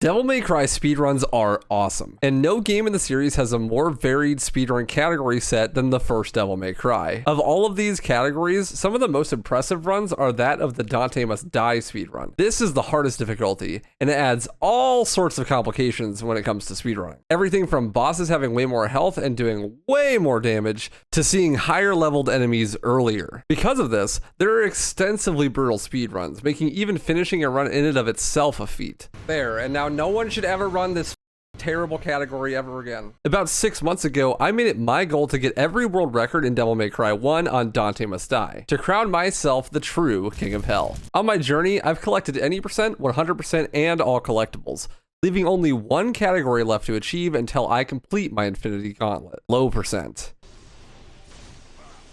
Devil May Cry speedruns are awesome, and no game in the series has a more varied speedrun category set than the first Devil May Cry. Of all of these categories, some of the most impressive runs are that of the Dante Must Die speedrun. This is the hardest difficulty, and it adds all sorts of complications when it comes to speedrunning. Everything from bosses having way more health and doing way more damage, to seeing higher leveled enemies earlier. Because of this, there are extensively brutal speedruns, making even finishing a run in and of itself a feat. There, and now no one should ever run this terrible category ever again. About 6 months ago, I made it my goal to get every world record in Devil May Cry 1 on Dante Must Die, to crown myself the true King of Hell. On my journey, I've collected any percent, 100%, and all collectibles, leaving only one category left to achieve until I complete my Infinity Gauntlet. Low percent.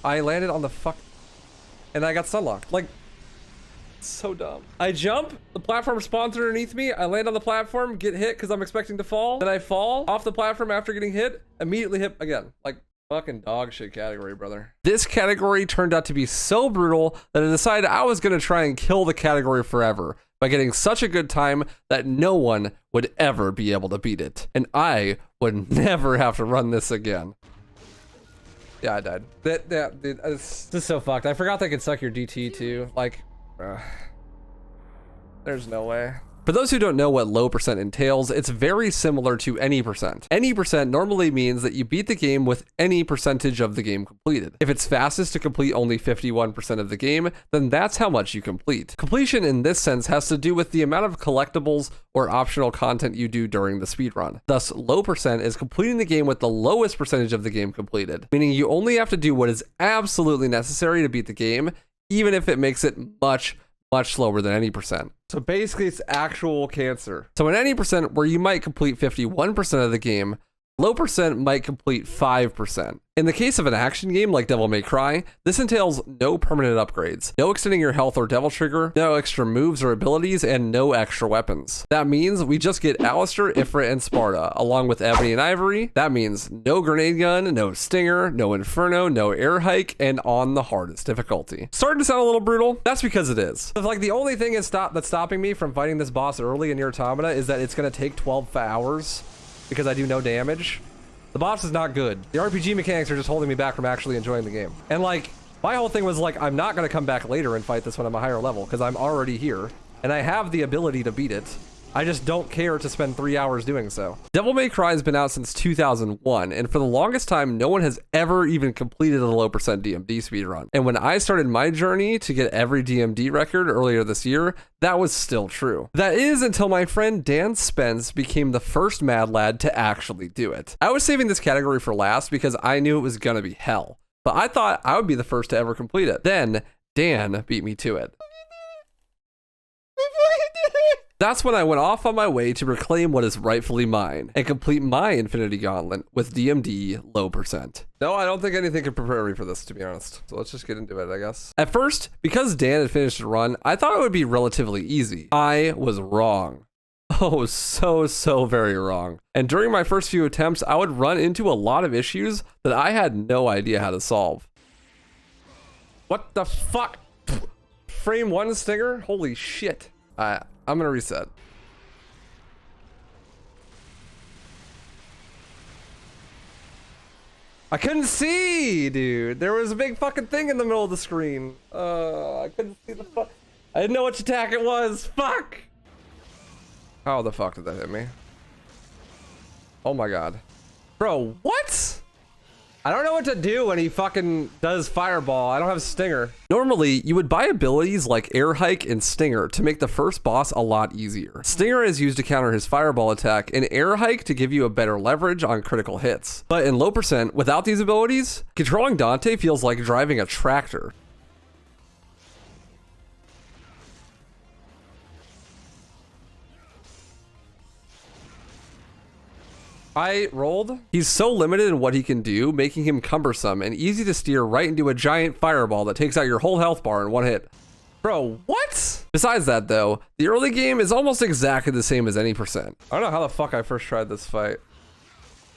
I landed on the fuck... and I got sunlocked. Like... so dumb. I jump, the platform spawns underneath me, I land on the platform, get hit because I'm expecting to fall, then I fall off the platform after getting hit, immediately hit again. Like, fucking dog shit category, brother. This category turned out to be so brutal that I decided I was gonna try and kill the category forever by getting such a good time that no one would ever be able to beat it. And I would never have to run this again. Yeah, I died. Dude, this is so fucked. I forgot they could suck your DT too. Like, there's no way. For those who don't know what low percent entails, it's very similar to any percent. Any percent normally means that you beat the game with any percentage of the game completed. If it's fastest to complete only 51% of the game, then that's how much you complete. Completion in this sense has to do with the amount of collectibles or optional content you do during the speedrun. Thus, low percent is completing the game with the lowest percentage of the game completed, meaning you only have to do what is absolutely necessary to beat the game, even if it makes it much slower than any percent. So basically it's actual cancer. So in any percent where you might complete 51% of the game, low percent might complete 5%. In the case of an action game like Devil May Cry, this entails no permanent upgrades, no extending your health or devil trigger, no extra moves or abilities, and no extra weapons. That means we just get Alistair, Ifrit, and Sparta, along with Ebony and Ivory. That means no grenade gun, no stinger, no inferno, no air hike, and on the hardest difficulty. Starting to sound a little brutal? That's because it is. So like the only thing that's stopping me from fighting this boss early in Nier Automata is that it's gonna take 12 hours because I do no damage. The boss is not good. The RPG mechanics are just holding me back from actually enjoying the game. And like, my whole thing was like, I'm not gonna come back later and fight this when I'm a higher level because I'm already here and I have the ability to beat it. I just don't care to spend 3 hours doing so. Devil May Cry has been out since 2001, and for the longest time, no one has ever even completed a low percent DMD speedrun. And when I started my journey to get every DMD record earlier this year, that was still true. That is until my friend Dan Spence became the first mad lad to actually do it. I was saving this category for last because I knew it was gonna be hell, but I thought I would be the first to ever complete it. Then Dan beat me to it. That's when I went off on my way to reclaim what is rightfully mine and complete my Infinity Gauntlet with DMD low percent. No, I don't think anything could prepare me for this, to be honest. So let's just get into it, I guess. At first, because Dan had finished the run, I thought it would be relatively easy. I was wrong. Oh, so very wrong. And during my first few attempts, I would run into a lot of issues that I had no idea how to solve. What the fuck? Frame 1 stinger? Holy shit. I'm gonna reset. I couldn't see, dude. There was a big fucking thing in the middle of the screen. I couldn't see the fuck. I didn't know which attack it was. Fuck. How the fuck did that hit me? Oh my god. Bro, what? I don't know what to do when he fucking does fireball. I don't have stinger. Normally, you would buy abilities like air hike and stinger to make the first boss a lot easier. Stinger is used to counter his fireball attack, and air hike to give you a better leverage on critical hits. But in low percent, without these abilities, controlling Dante feels like driving a tractor. I rolled. He's so limited in what he can do, making him cumbersome and easy to steer right into a giant fireball that takes out your whole health bar in one hit. Bro, what? Besides that though, the early game is almost exactly the same as any percent. I don't know how the fuck I first tried this fight.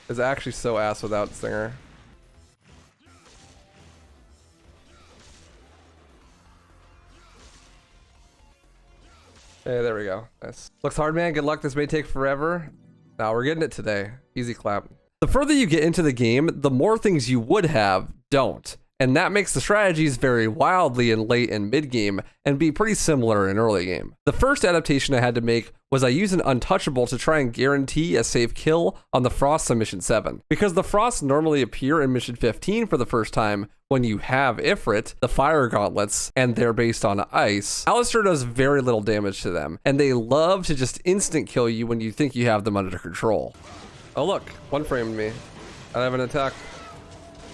It's actually so ass without stinger. Hey, there we go. Nice. Looks hard, man. Good luck. This may take forever. Now we're getting it today. Easy clap. The further you get into the game, the more things you would have don't. And that makes the strategies vary wildly in late and mid game and be pretty similar in early game. The first adaptation I had to make was I use an untouchable to try and guarantee a safe kill on the Frosts on mission 7. Because the Frosts normally appear in mission 15 for the first time when you have Ifrit, the fire gauntlets, and they're based on ice, Alistair does very little damage to them, and they love to just instant kill you when you think you have them under control. Oh look, one framed me. I have an attack.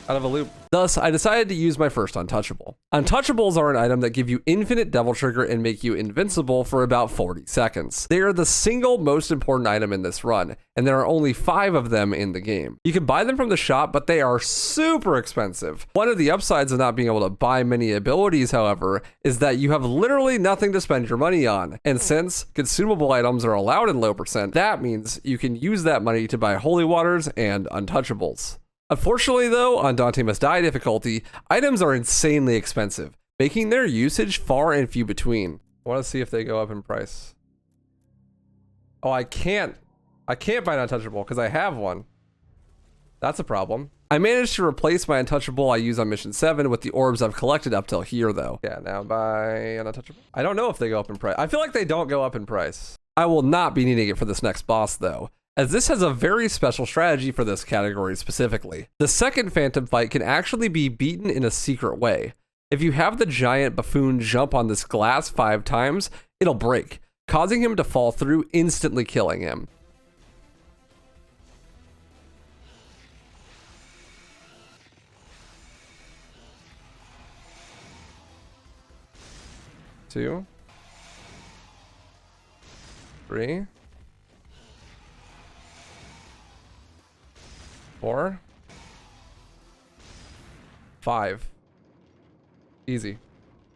Out of a loop. Thus, I decided to use my first untouchable. Untouchables are an item that give you infinite devil trigger and make you invincible for about 40 seconds. They are the single most important item in this run, and there are only 5 of them in the game. You can buy them from the shop, but they are super expensive. One of the upsides of not being able to buy many abilities, however, is that you have literally nothing to spend your money on. And since consumable items are allowed in low percent, that means you can use that money to buy holy waters and untouchables. Unfortunately though, on Dante Must Die difficulty, items are insanely expensive, making their usage far and few between. I want to see if they go up in price. Oh, I can't buy an untouchable because I have one. That's a problem. I managed to replace my untouchable I use on mission 7 with the orbs I've collected up till here though. Yeah, now buy an untouchable. I don't know if they go up in price. I feel like they don't go up in price. I will not be needing it for this next boss though, as this has a very special strategy for this category specifically. The second Phantom fight can actually be beaten in a secret way. If you have the giant buffoon jump on this glass 5 times, it'll break, causing him to fall through, instantly killing him. Two. 3. 4. 5. Easy.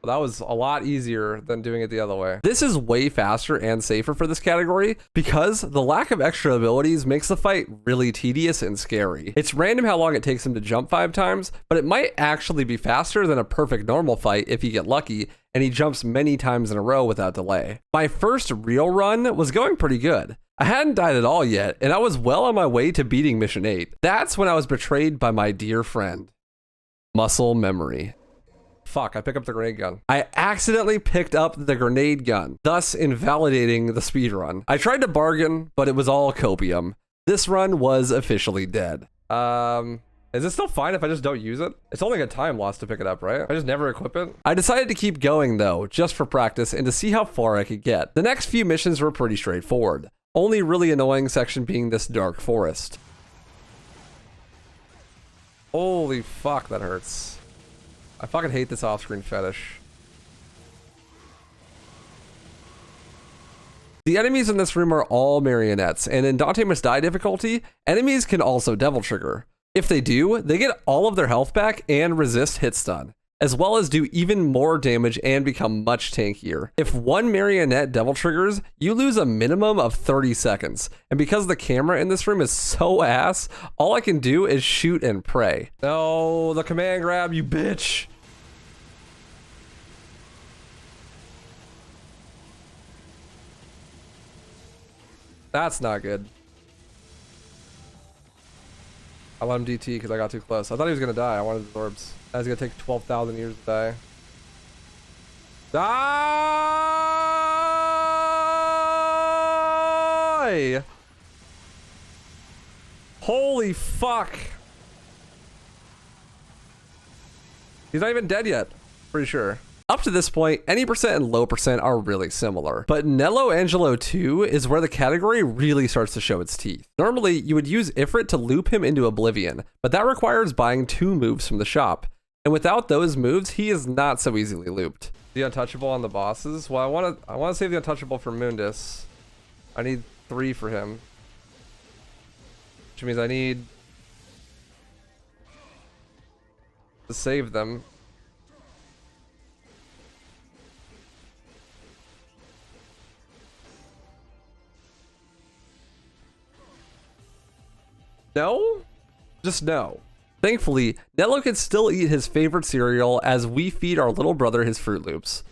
Well, that was a lot easier than doing it the other way. This is way faster and safer for this category because the lack of extra abilities makes the fight really tedious and scary. It's random how long it takes him to jump 5 times, but it might actually be faster than a perfect normal fight if you get lucky and he jumps many times in a row without delay. My first real run was going pretty good. I hadn't died at all yet, and I was well on my way to beating mission 8. That's when I was betrayed by my dear friend. Muscle memory. Fuck, I picked up the grenade gun. I accidentally picked up the grenade gun, thus invalidating the speedrun. I tried to bargain, but it was all copium. This run was officially dead. Is it still fine if I just don't use it? It's only a time loss to pick it up, right? I just never equip it. I decided to keep going though, just for practice and to see how far I could get. The next few missions were pretty straightforward. Only really annoying section being this dark forest. Holy fuck, that hurts. I fucking hate this off-screen fetish. The enemies in this room are all marionettes, and in Dante Must Die difficulty, enemies can also devil trigger. If they do, they get all of their health back and resist hit stun, as well as do even more damage and become much tankier. If one marionette devil triggers, you lose a minimum of 30 seconds. And because the camera in this room is so ass, all I can do is shoot and pray. No, the command grab, you bitch. That's not good. I let him DT because I got too close. I thought he was gonna die. I wanted his orbs. That was gonna take 12,000 years to die. Die! Holy fuck! He's not even dead yet. Pretty sure. Up to this point, any percent and low percent are really similar, but Nello Angelo 2 is where the category really starts to show its teeth. Normally, you would use Ifrit to loop him into oblivion, but that requires buying 2 moves from the shop. And without those moves, he is not so easily looped. The untouchable on the bosses? Well, I want to save the untouchable for Mundus. I need 3 for him. Which means I need to save them. No? Just no. Thankfully, Nello can still eat his favorite cereal as we feed our little brother his Fruit Loops.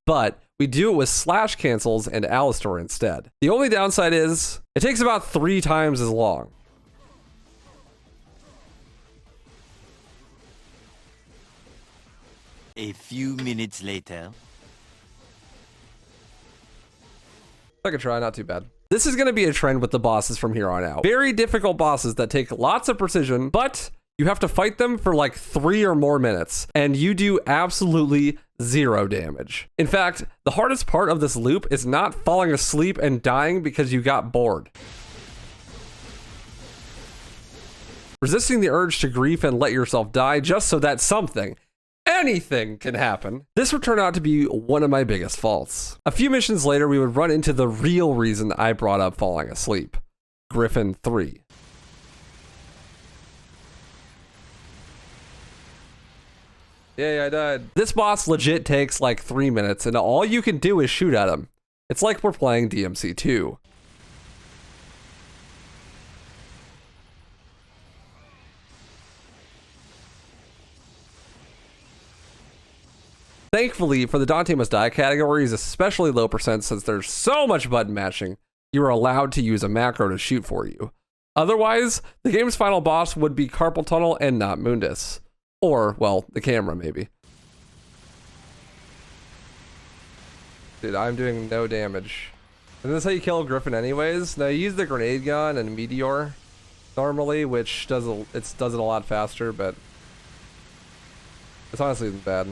but we do it with slash cancels and Alistor instead. The only downside is it takes about 3 times as long. A few minutes later. Second try, not too bad. This is going to be a trend with the bosses from here on out. Very difficult bosses that take lots of precision, but you have to fight them for like 3 or more minutes, and you do absolutely 0 damage. In fact, the hardest part of this loop is not falling asleep and dying because you got bored. Resisting the urge to grief and let yourself die just so that anything can happen. This would turn out to be one of my biggest faults. A few missions later, we would run into the real reason I brought up falling asleep. Griffin 3. Yay, I died. This boss legit takes like 3 minutes, and all you can do is shoot at him. It's like we're playing DMC 2. Thankfully, for the Dante Must Die category is especially low percent since there's so much button mashing, you are allowed to use a macro to shoot for you. Otherwise, the game's final boss would be Carpal Tunnel and not Mundus. Or, well, the camera, maybe. Dude, I'm doing no damage. Isn't this how you kill a Griffin anyways? Now, you use the grenade gun and meteor normally, which does it a lot faster, but it's honestly isn't bad.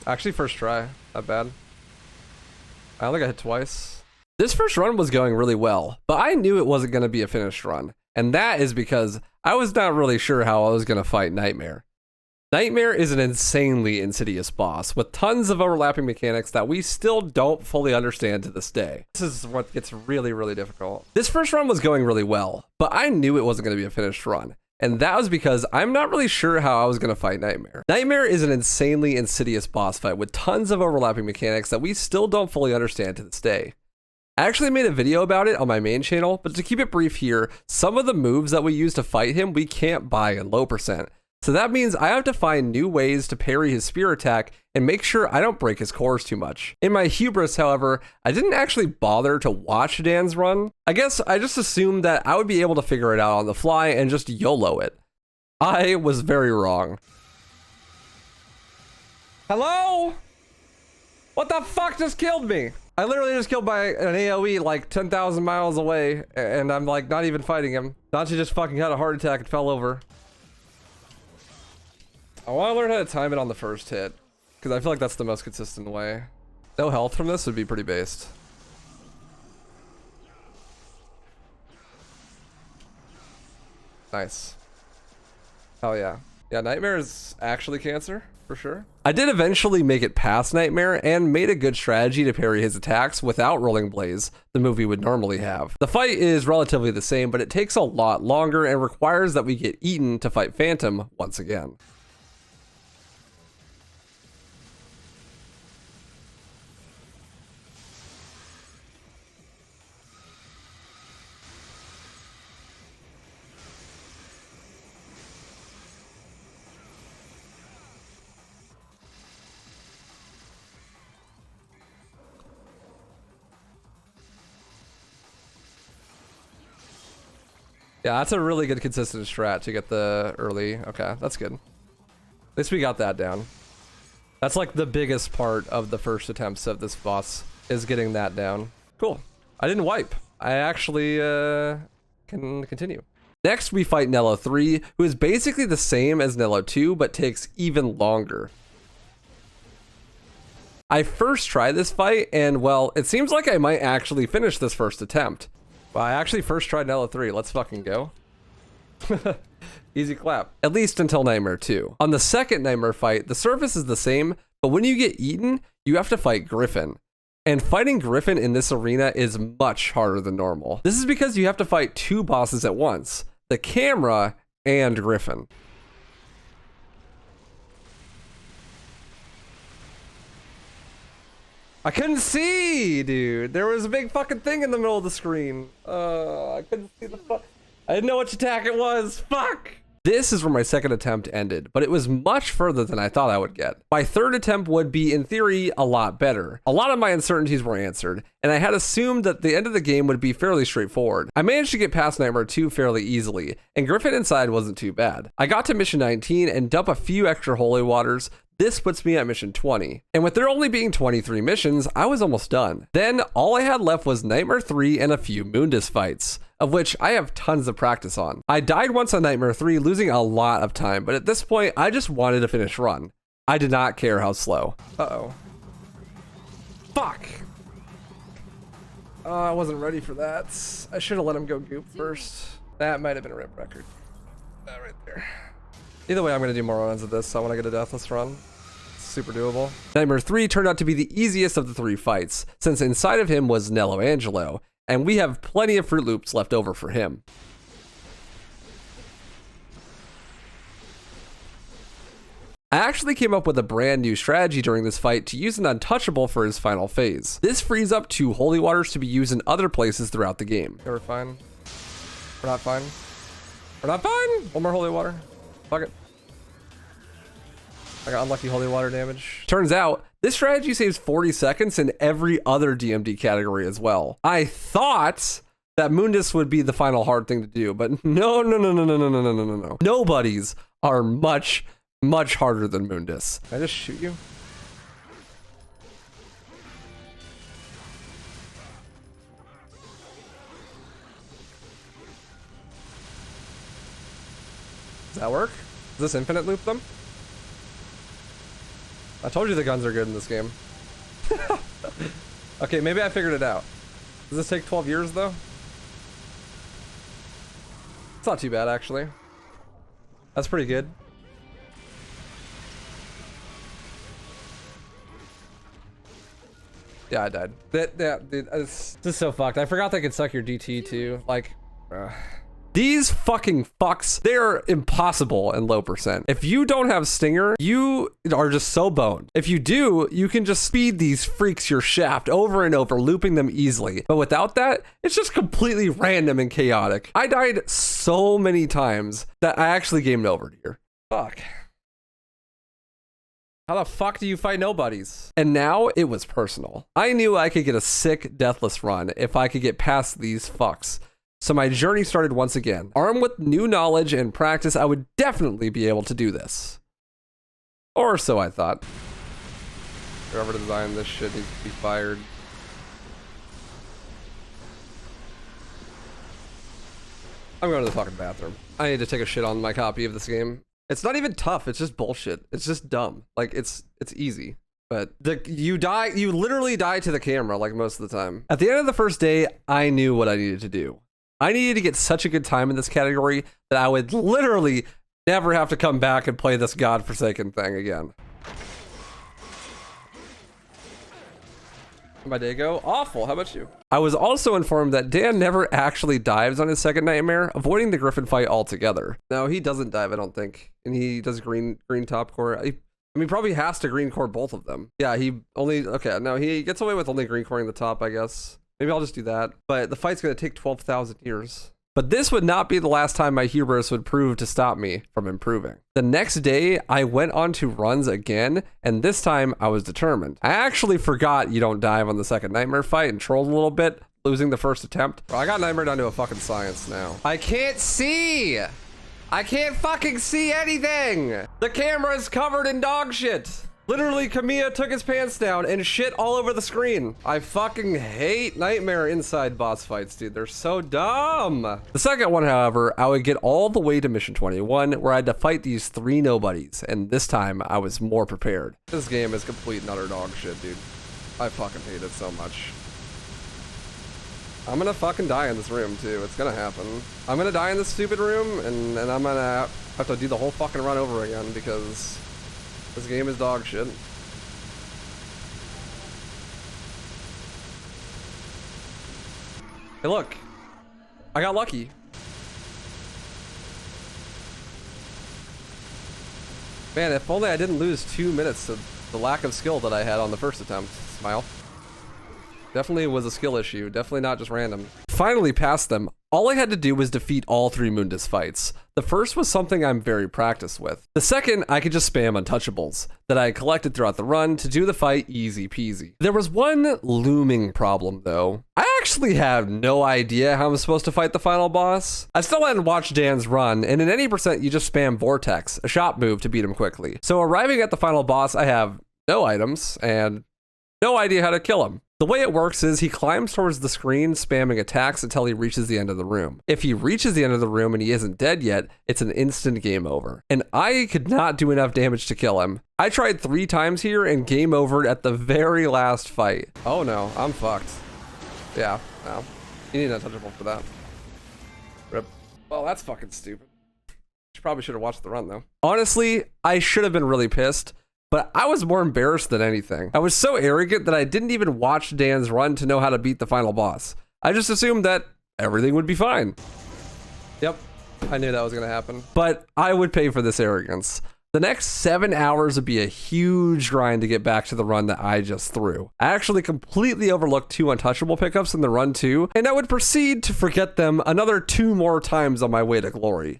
Actually, first try. Not bad. I only got hit twice. This first run was going really well, but I knew it wasn't going to be a finished run. And that is because I was not really sure how I was going to fight Nightmare. Nightmare is an insanely insidious boss with tons of overlapping mechanics that we still don't fully understand to this day. This is what gets really, really difficult. This first run was going really well, but I knew it wasn't going to be a finished run. And that was because I'm not really sure how I was going to fight Nightmare. Nightmare is an insanely insidious boss fight with tons of overlapping mechanics that we still don't fully understand to this day. I actually made a video about it on my main channel, but to keep it brief here, some of the moves that we use to fight him we can't buy in low percent. So that means I have to find new ways to parry his spear attack and make sure I don't break his cores too much. In my hubris, however, I didn't actually bother to watch Dan's run. I guess I just assumed that I would be able to figure it out on the fly and just YOLO it. I was very wrong. Hello? What the fuck just killed me? I literally just killed by an AoE like 10,000 miles away, and I'm like not even fighting him. Dante just fucking had a heart attack and fell over. I want to learn how to time it on the first hit, because I feel like that's the most consistent way. No health from this would be pretty based. Nice. Hell yeah. Yeah, Nightmare is actually cancer, for sure. I did eventually make it past Nightmare and made a good strategy to parry his attacks without Rolling Blaze, the move we would normally have. The fight is relatively the same, but it takes a lot longer and requires that we get eaten to fight Phantom once again. Yeah, that's a really good consistent strat to get the early. Okay, that's good. At least we got that down. That's like the biggest part of the first attempts of this boss, is getting that down. Cool. I didn't wipe. I actually can continue. Next, we fight Nello 3, who is basically the same as Nello 2, but takes even longer. I first tried this fight, and well, it seems like I might actually finish this first attempt. Well, I actually first tried Nello 3. Let's fucking go. Easy clap. At least until Nightmare 2. On the second Nightmare fight, the surface is the same, but when you get eaten, you have to fight Griffin. And fighting Griffin in this arena is much harder than normal. This is because you have to fight 2 bosses at once, the camera and Griffin. I couldn't see, dude. There was a big fucking thing in the middle of the screen. I couldn't see the fuck. I didn't know which attack it was. Fuck! This is where my second attempt ended, but it was much further than I thought I would get. My third attempt would be, in theory, a lot better. A lot of my uncertainties were answered, and I had assumed that the end of the game would be fairly straightforward. I managed to get past Nightmare 2 fairly easily, and Griffin inside wasn't too bad. I got to mission 19 and dump a few extra holy waters. This puts me at mission 20. And with there only being 23 missions, I was almost done. Then all I had left was Nightmare 3 and a few Mundus fights, of which I have tons of practice on. I died once on Nightmare 3, losing a lot of time, but at this point, I just wanted to finish run. I did not care how slow. Uh-oh. Fuck! Oh, I wasn't ready for that. I should have let him go goop first. That might have been a rip record. That right there. Either way, I'm going to do more runs of this, so I want to get a deathless run. It's super doable. Nightmare 3 turned out to be the easiest of the 3 fights, since inside of him was Nello Angelo, and we have plenty of Fruit Loops left over for him. I actually came up with a brand new strategy during this fight to use an untouchable for his final phase. This frees up 2 holy waters to be used in other places throughout the game. Okay, we're fine. We're not fine. We're not fine! One more holy water. Fuck it. I got unlucky holy water damage. Turns out, this strategy saves 40 seconds in every other DMD category as well. I thought that Mundus would be the final hard thing to do, but no. Nobodies are much harder than Mundus. Can I just shoot you? Does that work? Does this infinite loop them? I told you the guns are good in this game. Okay, maybe I figured it out. Does this take 12 years though? It's not too bad actually. That's pretty good. Yeah, I died. Dude, this is so fucked. I forgot they could suck your DT too. Like, these fucking fucks, they're impossible in low percent. If you don't have Stinger, you are just so boned. If you do, you can just speed these freaks your shaft over and over, looping them easily. But without that, it's just completely random and chaotic. I died so many times that I actually gamed over here. Fuck. How the fuck do you fight nobodies? And now it was personal. I knew I could get a sick deathless run if I could get past these fucks. So my journey started once again. Armed with new knowledge and practice, I would definitely be able to do this. Or so I thought. Whoever designed this shit needs to be fired. I'm going to the fucking bathroom. I need to take a shit on my copy of this game. It's not even tough, it's just bullshit. It's just dumb. Like, it's easy. But you literally die to the camera like most of the time. At the end of the first day, I knew what I needed to do. I needed to get such a good time in this category that I would literally never have to come back and play this godforsaken thing again. How'd my day go? Awful, how about you? I was also informed that Dan never actually dives on his second nightmare, avoiding the Griffin fight altogether. No, he doesn't dive, I don't think. And he does green top core. I mean, probably has to green core both of them. Yeah, he gets away with only green coring the top, I guess. Maybe I'll just do that. But the fight's gonna take 12,000 years. But this would not be the last time my hubris would prove to stop me from improving. The next day, I went on to runs again, and this time I was determined. I actually forgot you don't dive on the second nightmare fight and trolled a little bit, losing the first attempt. Bro, I got nightmare down to a fucking science now. I can't see! I can't fucking see anything! The camera is covered in dog shit! Literally, Kamiya took his pants down and shit all over the screen. I fucking hate Nightmare inside boss fights, dude. They're so dumb. The second one, however, I would get all the way to mission 21, where I had to fight these 3 nobodies, and this time I was more prepared. This game is complete and utter dog shit, dude. I fucking hate it so much. I'm gonna fucking die in this room, too. It's gonna happen. I'm gonna die in this stupid room, and I'm gonna have to do the whole fucking run over again, because this game is dog shit. Hey, look. I got lucky. Man, if only I didn't lose 2 minutes to the lack of skill that I had on the first attempt. Smile. Definitely was a skill issue. Definitely not just random. Finally past them. All I had to do was defeat all 3 Mundus fights. The first was something I'm very practiced with. The second, I could just spam untouchables that I collected throughout the run to do the fight easy peasy. There was one looming problem though. I actually have no idea how I'm supposed to fight the final boss. I still hadn't watched Dan's run, and in any percent you just spam Vortex, a shop move to beat him quickly. So arriving at the final boss, I have no items and no idea how to kill him. The way it works is he climbs towards the screen, spamming attacks until he reaches the end of the room. If he reaches the end of the room and he isn't dead yet, it's an instant game over. And I could not do enough damage to kill him. I tried 3 times here and game over at the very last fight. Oh no, I'm fucked. Yeah, no. You need an untouchable for that. Rip. Well, that's fucking stupid. Probably should have watched the run though. Honestly, I should have been really pissed. But I was more embarrassed than anything. I was so arrogant that I didn't even watch Dan's run to know how to beat the final boss. I just assumed that everything would be fine. Yep, I knew that was gonna happen. But I would pay for this arrogance. The next 7 hours would be a huge grind to get back to the run that I just threw. I actually completely overlooked 2 untouchable pickups in the run too, and I would proceed to forget them another 2 more times on my way to glory.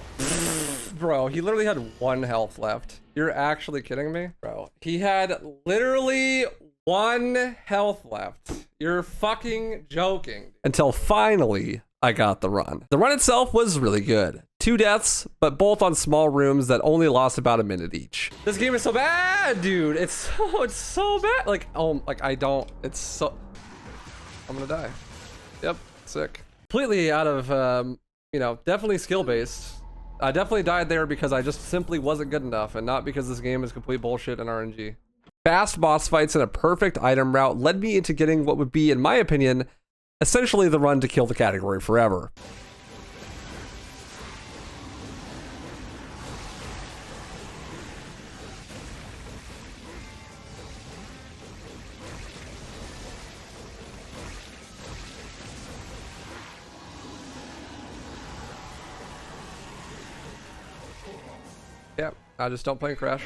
Bro, he literally had 1 health left. You're actually kidding me? Bro, he had literally 1 health left. You're fucking joking. Until finally, I got the run. The run itself was really good. 2 deaths, but both on small rooms that only lost about a minute each. This game is so bad, dude. It's so bad. Like, oh, like I don't, it's so, I'm gonna die. Yep, sick. Completely out of, you know, definitely skill-based. I definitely died there because I just simply wasn't good enough and not because this game is complete bullshit and RNG. Fast boss fights and a perfect item route led me into getting what would be, in my opinion, essentially the run to kill the category forever. Yep, I just don't play Crash.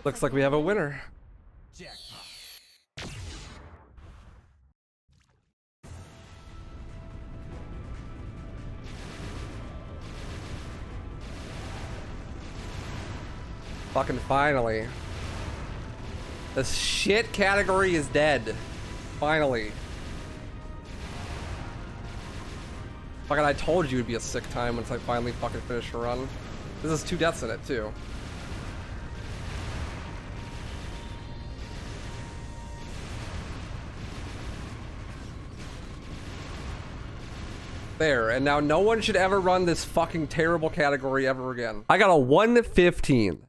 Looks like we have a winner. Fucking finally. The shit category is dead. Finally. Fucking, I told you it'd be a sick time once I finally fucking finish the run. This is 2 deaths in it too. There, and now no one should ever run this fucking terrible category ever again. I got a 1:15.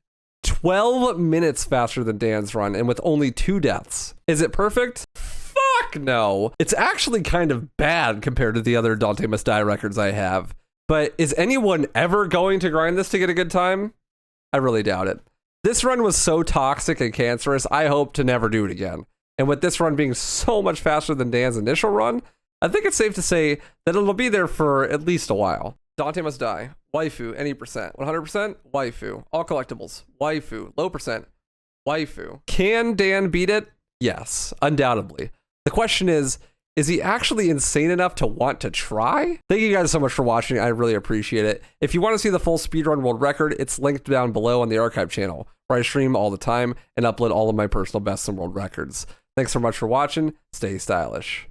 12 minutes faster than Dan's run and with only 2 deaths. Is it perfect? Fuck no. It's actually kind of bad compared to the other Dante Must Die records I have. But is anyone ever going to grind this to get a good time? I really doubt it. This run was so toxic and cancerous, I hope to never do it again. And with this run being so much faster than Dan's initial run, I think it's safe to say that it'll be there for at least a while. Dante Must Die. Waifu, any percent. 100%? Waifu. All collectibles. Waifu. Low percent. Waifu. Can Dan beat it? Yes, undoubtedly. The question is he actually insane enough to want to try? Thank you guys so much for watching. I really appreciate it. If you want to see the full speedrun world record, it's linked down below on the archive channel, where I stream all the time and upload all of my personal bests and world records. Thanks so much for watching. Stay stylish.